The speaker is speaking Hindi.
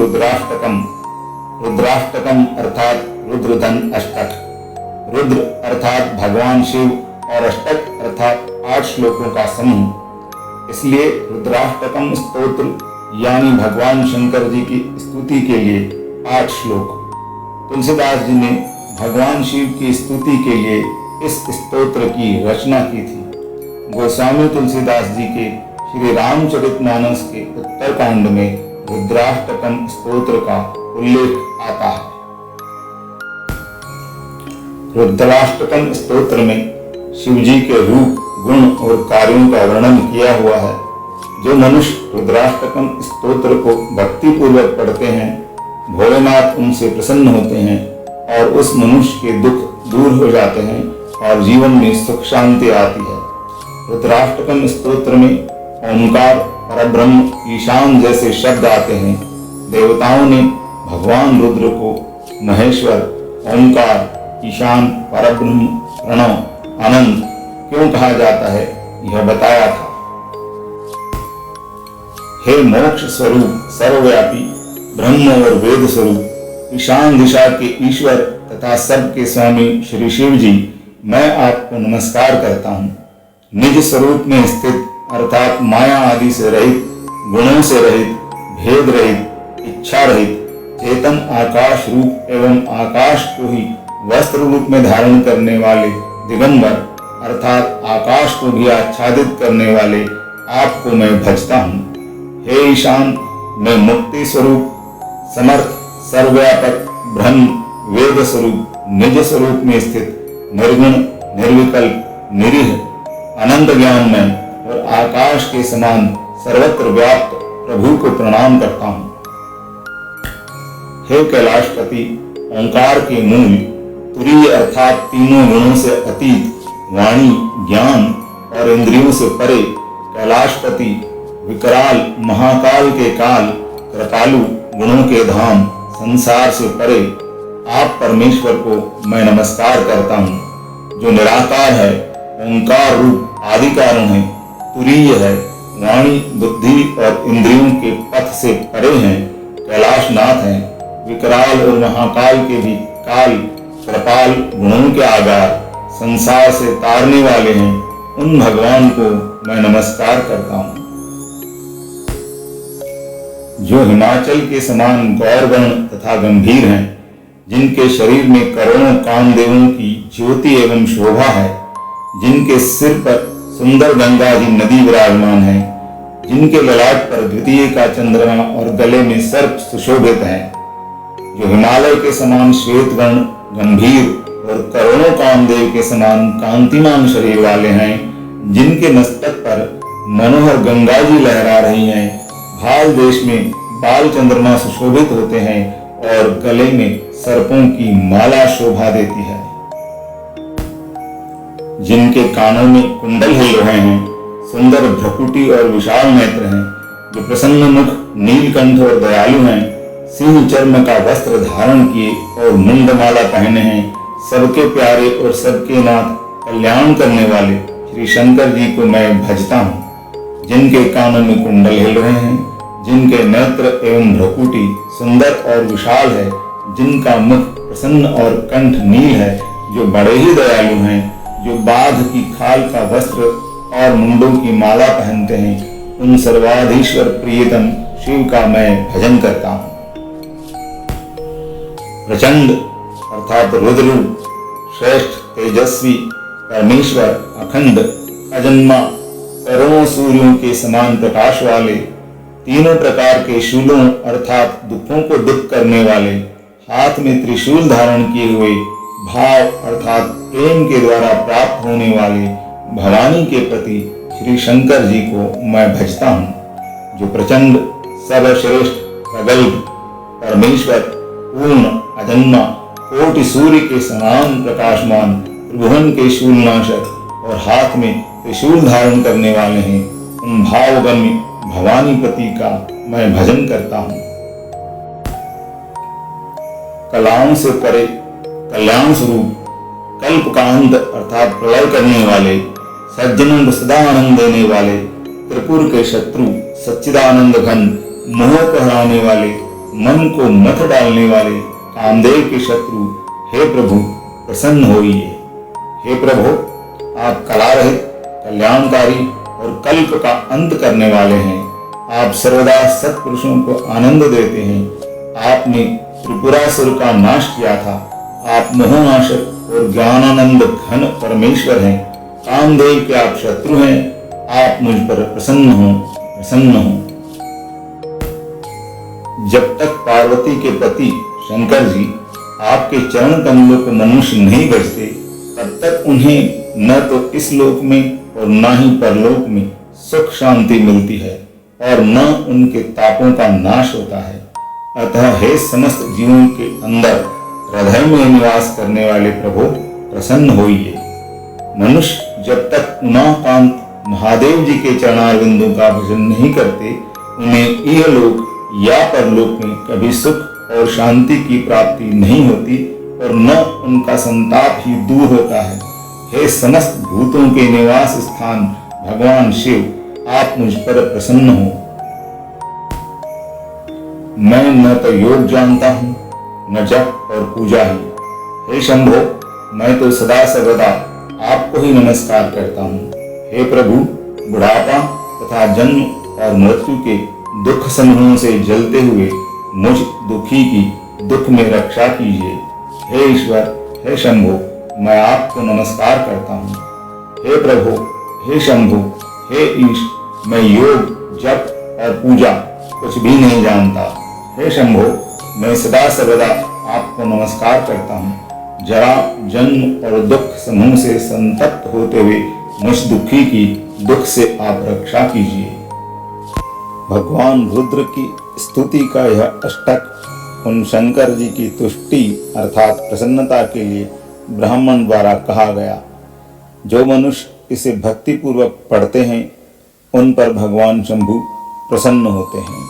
रुद्राष्टकम। रुद्राष्टकम अर्थात रुद्रधन अष्टक। रुद्र अर्थात भगवान शिव और अष्टक अर्थात 8 श्लोकों का समूह। इसलिए रुद्राष्टकम स्तोत्र यानी भगवान शंकर जी की स्तुति के लिए 8 श्लोक। तुलसीदास जी ने भगवान शिव की स्तुति के लिए इस स्तोत्र की रचना की थी। गोस्वामी तुलसीदास जी के श्री रामचरितमानस के उत्तरकांड में रुद्राष्टकम स्तोत्र का उल्लेख आता है। रुद्राष्टकम स्तोत्र में शिव जी के रूप, गुण और कार्यों का वर्णन किया हुआ है। जो मनुष्य रुद्राष्टकम स्तोत्र को भक्ति पूर्वक पढ़ते हैं, भोलेनाथ उनसे प्रसन्न होते हैं और उस मनुष्य के दुख दूर हो जाते हैं और जीवन में सुख शांति आती है। रुद्राष्टकम स्तोत्र में ओंकार, परब्रह्म, ईशान जैसे शब्द आते हैं। देवताओं ने भगवान रुद्र को महेश्वर, ओंकार, ईशान, परब्रह्म, प्रणव, अनंत क्यों कहा जाता है यह बताया था। हे मोक्ष स्वरूप, सर्वव्यापी, ब्रह्म और वेद स्वरूप, ईशान दिशा के ईश्वर तथा सबके स्वामी श्री शिव जी, मैं आपको नमस्कार करता हूँ। निज स्वरूप में स्थित अर्थात माया आदि से रहित, गुणों से रहित, भेद रहित, इच्छा रहित, चेतन आकाश रूप एवं आकाश को ही वस्त्र रूप में धारण करने वाले दिगंबर अर्थात आकाश को भी आच्छादित करने वाले आपको मैं भजता हूँ। हे ईशान, मैं मुक्ति स्वरूप, समर्थ, सर्वव्यापक, ब्रह्म, वेद स्वरूप, निज स्वरूप में स्थित, निर्गुण, निर्विकल्प, निरीह, अनंत ज्ञान में और आकाश के समान सर्वत्र व्याप्त प्रभु को प्रणाम करता हूँ। हे कैलाशपति, ओंकार के मूल, तुरीय अर्थात तीनों गुणों से अतीत, वाणी, ज्ञान और इंद्रियों से परे, कैलाशपति, विकराल, महाकाल के काल, कृपालु, गुणों के धाम, संसार से परे, आप परमेश्वर को मैं नमस्कार करता हूँ। जो निराकार है, ओंकार रूप आदि कारण है, तुरीय है, वाणी, बुद्धि और इंद्रियों के पथ से परे हैं, कैलाशनाथ हैं, विकराल और महाकाल के भी काल, कृपाल, गुणों के आधार, संसार से तारने वाले हैं, उन भगवान को मैं नमस्कार करता हूँ। जो हिमाचल के समान गौरवर्ण तथा गंभीर हैं, जिनके शरीर में करोड़ों कामदेवों की ज्योति एवं शोभा है, जिनके सिर पर सुंदर गंगा जी नदी विराजमान है, जिनके ललाट पर द्वितीय का चंद्रमा और गले में सर्प सुशोभित है, जो हिमालय के समान श्वेत वर्ण, गंभीर और करोड़ों कामदेव के समान कांतिमान शरीर वाले हैं, जिनके मस्तक पर मनोहर गंगा जी लहरा रही हैं, भाल देश में बाल चंद्रमा सुशोभित होते हैं और गले में सर्पों की माला शोभा देती है, जिनके कानों में कुंडल हिल रहे हैं, सुंदर भ्रकुटी और विशाल नेत्र हैं, जो प्रसन्न मुख, नीलकंठ और दयालु हैं, सिंह चर्म का वस्त्र धारण किए और मुंडमाला पहने हैं, सबके प्यारे और सबके नाथ, कल्याण करने वाले श्री शंकर जी को मैं भजता हूँ। जिनके कानों में कुंडल हिल रहे हैं, जिनके नेत्र एवं भ्रकुटी सुंदर और विशाल है, जिनका मुख प्रसन्न और कंठ नील है, जो बड़े ही दयालु हैं, जो बाघ की खाल का वस्त्र और मुंडों की माला पहनते हैं, उन सर्वाधीश्वर प्रियतम शिव का मैं भजन करता हूँ। प्रचंड अर्थात रुद्ररूप, श्रेष्ठ, तेजस्वी, परमेश्वर, अखंड, अजन्मा, करोड़ों सूर्यों के समान प्रकाश वाले, तीनों प्रकार के शूलों अर्थात दुखों को दुख करने वाले, हाथ में त्रिशूल धारण किए हुए, भाव अर्थात प्रेम के द्वारा प्राप्त होने वाले भवानी के प्रति श्री शंकर जी को मैं भजता हूँ। जो प्रचंड, सर्वश्रेष्ठ, प्रगल्भ, परमेश्वर, पूर्ण, अजन्मा, कोटि सूर्य के समान प्रकाशमान, त्रिभुवन के शूलनाशक और हाथ में त्रिशूल धारण करने वाले हैं, उन भावगम्य भवानीपति का मैं भजन करता हूँ। कलाओं से परे, कल्याण स्वरूप, कल्प का अंत अर्थात प्रलय करने वाले, सज्जनों को सदा आनंद देने वाले, त्रिपुर के शत्रु, सच्चिदानंद घन, मोह को हराने वाले, मन को मथ डालने वाले कामदेव के शत्रु, हे प्रभु प्रसन्न होइए। हे प्रभु, आप कला रहित, कल्याणकारी और कल्प का अंत करने वाले हैं। आप सर्वदा सत्पुरुषों को आनंद देते हैं। आपने त्रिपुरासुर का नाश किया था। आप मोहनाशक और ज्ञानानंद घन परमेश्वर हैं। कामदेव के आप शत्रु हैं। आप मुझ पर प्रसन्न हो, प्रसन्न हो। जब तक पार्वती के पति शंकर जी आपके चरण कमलों को मनुष्य नहीं बचते, तब तक उन्हें न तो इस लोक में और न ही परलोक में सुख शांति मिलती है और न उनके तापों का नाश होता है। अतः हे समस्त जीवों के अंदर हृदय में निवास करने वाले प्रभु, प्रसन्न होइए। मनुष्य जब तक उमाकांत महादेव जी के चरणारविंदों का भजन नहीं करते, उन्हें इहलोक या परलोक में कभी सुख और शांति की प्राप्ति नहीं होती और न उनका संताप ही दूर होता है। हे समस्त भूतों के निवास स्थान भगवान शिव, आप मुझ पर प्रसन्न हो। मैं न तो योग जानता हूँ, न जप और पूजा ही। हे शंभो, मैं तो सदा सर्वदा आपको ही नमस्कार करता हूँ। हे प्रभु, बुढ़ापा तथा जन्म और मृत्यु के दुख समूहों से जलते हुए मुझ दुखी की दुख में रक्षा कीजिए। हे ईश्वर, हे शंभो, मैं आपको नमस्कार करता हूँ। हे प्रभु, हे शंभो, हे ईश, मैं योग, जप और पूजा कुछ भी नहीं जानता। हे शंभो, मैं सदा सर्वदा आपको नमस्कार करता हूँ। जरा, जन्म और दुख समूह से संतप्त होते हुए मुझ दुखी की दुख से आप रक्षा कीजिए। भगवान रुद्र की स्तुति का यह अष्टक उन शंकर जी की तुष्टि अर्थात प्रसन्नता के लिए ब्राह्मण द्वारा कहा गया। जो मनुष्य इसे भक्तिपूर्वक पढ़ते हैं, उन पर भगवान शंभु प्रसन्न होते हैं।